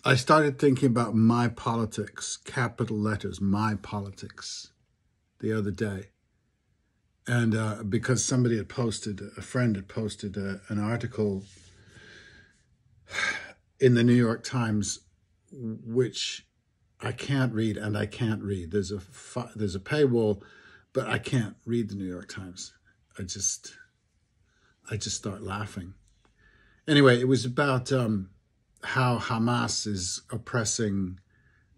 I started thinking about my politics, capital letters, my politics, the other day. And because somebody had posted, a friend had posted an article in the New York Times, which I can't read and I can't read. There's a paywall, but I can't read the New York Times. I just start laughing. Anyway, it was about how Hamas is oppressing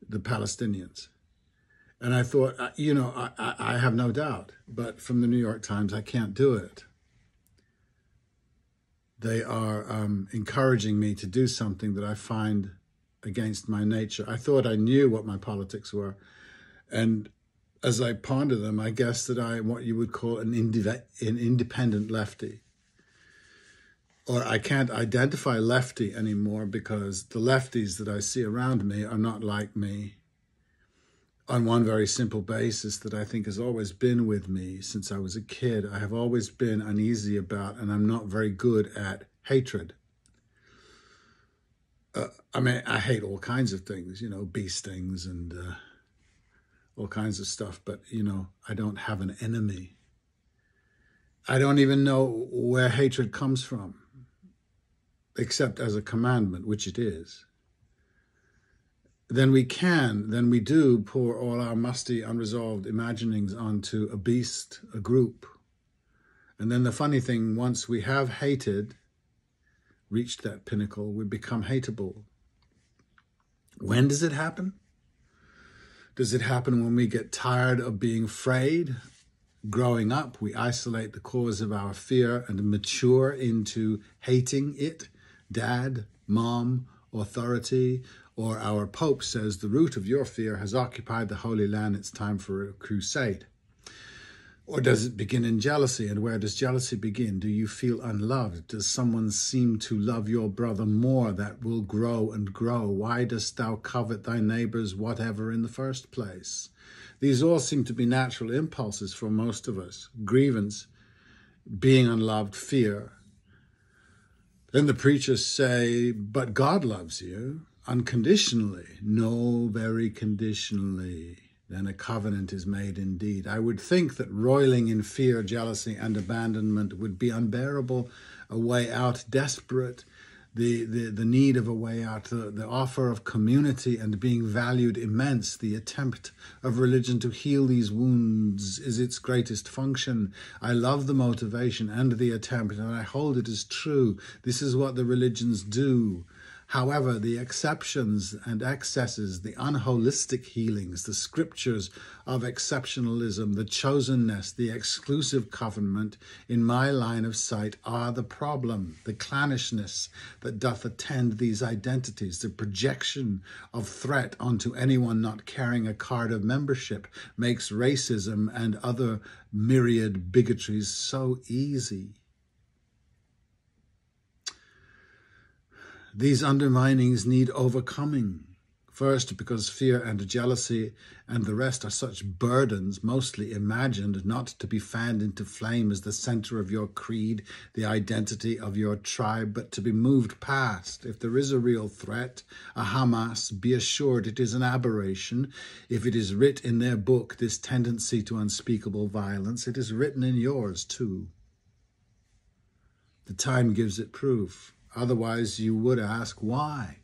the Palestinians. And I thought, I have no doubt, but from the New York Times, I can't do it. They are encouraging me to do something that I find against my nature. I thought I knew what my politics were. And as I ponder them, I guess that I'm what you would call an independent lefty. Or I can't identify lefty anymore because the lefties that I see around me are not like me on one very simple basis that I think has always been with me since I was a kid. I have always been uneasy about, and I'm not very good at, hatred. I hate all kinds of things, bee stings and all kinds of stuff, but, I don't have an enemy. I don't even know where hatred comes from, except as a commandment, which it is. Then we do pour all our musty, unresolved imaginings onto a beast, a group. And then the funny thing, once we have hated, reached that pinnacle, we become hateable. When does it happen? Does it happen when we get tired of being afraid? Growing up, we isolate the cause of our fear and mature into hating it. Dad, mom, authority, or our Pope says the root of your fear has occupied the Holy Land, it's time for a crusade. Or does it begin in jealousy? And where does jealousy begin? Do you feel unloved? Does someone seem to love your brother more? That will grow and grow. Why dost thou covet thy neighbor's whatever in the first place? These all seem to be natural impulses for most of us. Grievance, being unloved, fear. Then the preachers say, but God loves you unconditionally. No, very conditionally. Then a covenant is made indeed. I would think that roiling in fear, jealousy, and abandonment would be unbearable, a way out desperate, the need of a way out, the offer of community and being valued immense, the attempt of religion to heal these wounds is its greatest function. I love the motivation and the attempt, and I hold it as true. This is what the religions do. However, the exceptions and excesses, the unholistic healings, the scriptures of exceptionalism, the chosenness, the exclusive covenant in my line of sight are the problem. The clannishness that doth attend these identities, the projection of threat onto anyone not carrying a card of membership makes racism and other myriad bigotries so easy. These underminings need overcoming. First, because fear and jealousy and the rest are such burdens, mostly imagined, not to be fanned into flame as the center of your creed, the identity of your tribe, but to be moved past. If there is a real threat, a Hamas, be assured it is an aberration. If it is writ in their book, this tendency to unspeakable violence, it is written in yours too. The time gives it proof. Otherwise, you would ask, why?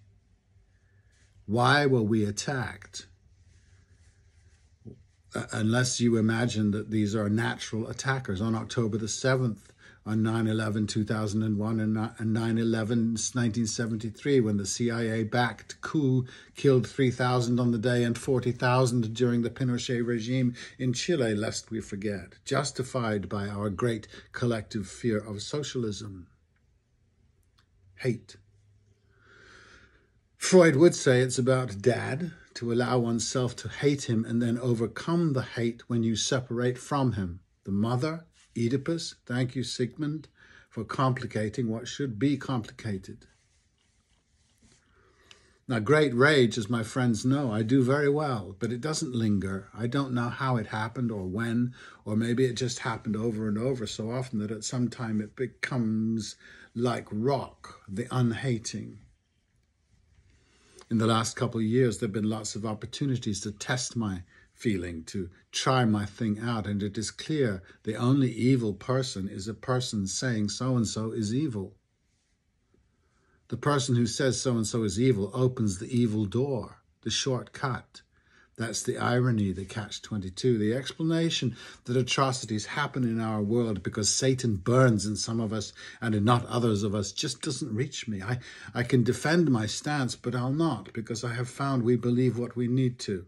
Why were we attacked? Unless you imagine that these are natural attackers. On October the 7th, on 9/11/2001 and 9/11/1973, when the CIA-backed coup killed 3,000 on the day and 40,000 during the Pinochet regime in Chile, lest we forget, justified by our great collective fear of socialism. Hate. Freud would say it's about dad, to allow oneself to hate him and then overcome the hate when you separate from him. The mother, Oedipus, thank you, Sigmund, for complicating what should be complicated. Now, great rage, as my friends know, I do very well, but it doesn't linger. I don't know how it happened or when, or maybe it just happened over and over so often that at some time it becomes like rock, the unhating. In the last couple of years, there have been lots of opportunities to test my feeling, to try my thing out, and it is clear the only evil person is a person saying so-and-so is evil. The person who says so-and-so is evil opens the evil door, the shortcut. That's the irony, the catch-22, the explanation that atrocities happen in our world because Satan burns in some of us and in not others of us just doesn't reach me. I can defend my stance, but I'll not, because I have found we believe what we need to.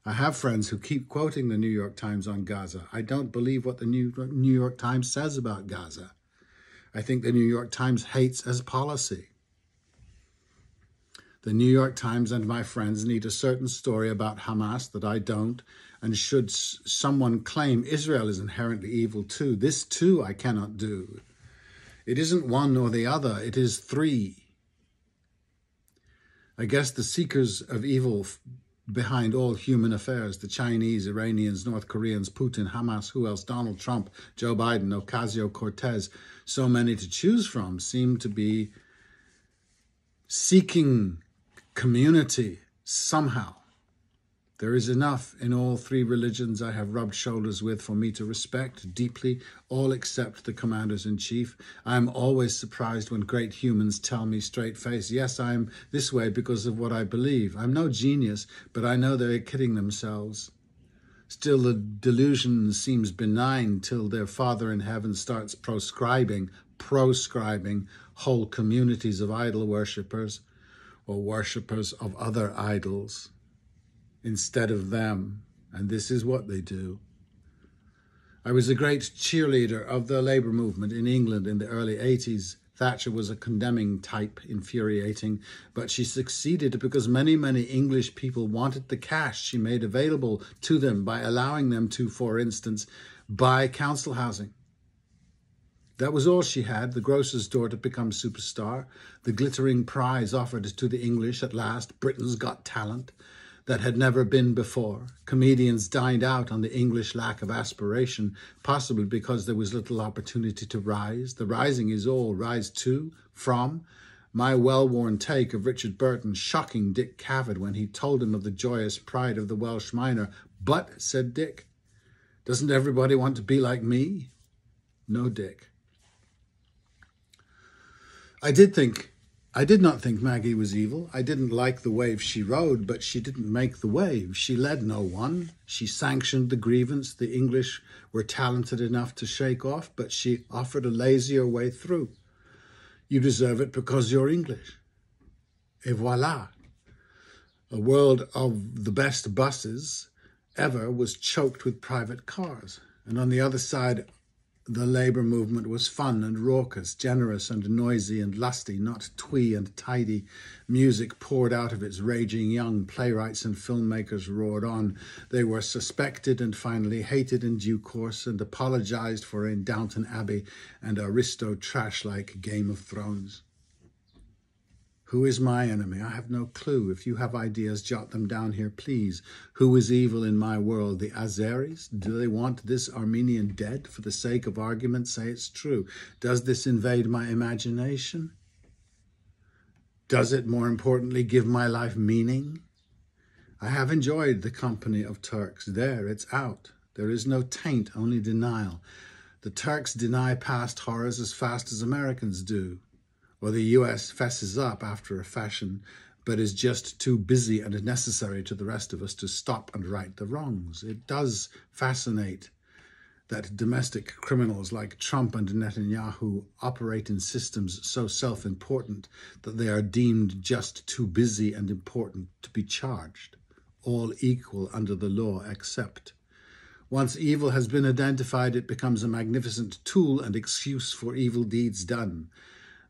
I have friends who keep quoting the New York Times on Gaza. I don't believe what the New York Times says about Gaza. I think the New York Times hates as policy. The New York Times and my friends need a certain story about Hamas that I don't, and should someone claim Israel is inherently evil too, this too I cannot do. It isn't one or the other, it is three. I guess the seekers of evil behind all human affairs, the Chinese, Iranians, North Koreans, Putin, Hamas, who else, Donald Trump, Joe Biden, Ocasio-Cortez, so many to choose from, seem to be seeking community somehow. There is enough in all three religions I have rubbed shoulders with for me to respect deeply all except the commanders-in-chief. I am always surprised when great humans tell me straight-faced, yes, I am this way because of what I believe. I'm no genius, but I know they're kidding themselves. Still, the delusion seems benign till their Father in heaven starts proscribing whole communities of idol worshippers or worshippers of other idols instead of them, and this is what they do. I was a great cheerleader of the labour movement in England in the early 80s. Thatcher was a condemning type, infuriating, but she succeeded because many English people wanted the cash she made available to them by allowing them to, for instance, buy council housing. That was all she had, the grocer's daughter become superstar, the glittering prize offered to the English at last, Britain's Got Talent, that had never been before. Comedians dined out on the English lack of aspiration, possibly because there was little opportunity to rise. The rising is all rise to, from. My well-worn take of Richard Burton shocking Dick Cavett when he told him of the joyous pride of the Welsh miner. But, said Dick, doesn't everybody want to be like me? No, Dick. I did not think Maggie was evil. I didn't like the wave she rode, but she didn't make the wave. She led no one. She sanctioned the grievance the English were talented enough to shake off, but she offered a lazier way through. You deserve it because you're English. Et voila. A world of the best buses ever was choked with private cars. And on the other side, the labour movement was fun and raucous, generous and noisy and lusty, not twee and tidy. Music poured out of its raging young. Playwrights and filmmakers roared on. They were suspected and finally hated in due course and apologised for in Downton Abbey and aristo trash like Game of Thrones. Who is my enemy? I have no clue. If you have ideas, jot them down here, please. Who is evil in my world? The Azeris? Do they want this Armenian dead? For the sake of argument, say it's true. Does this invade my imagination? Does it, more importantly, give my life meaning? I have enjoyed the company of Turks. There, it's out. There is no taint, only denial. The Turks deny past horrors as fast as Americans do. Or the US fesses up after a fashion, but is just too busy and necessary to the rest of us to stop and right the wrongs. It does fascinate that domestic criminals like Trump and Netanyahu operate in systems so self-important that they are deemed just too busy and important to be charged, all equal under the law except. Once evil has been identified, it becomes a magnificent tool and excuse for evil deeds done.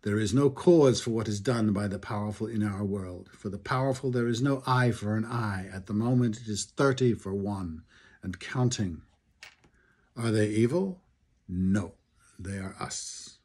There is no cause for what is done by the powerful in our world. For the powerful, there is no eye for an eye. At the moment, it is 30 for 1 and counting. Are they evil? No, they are us.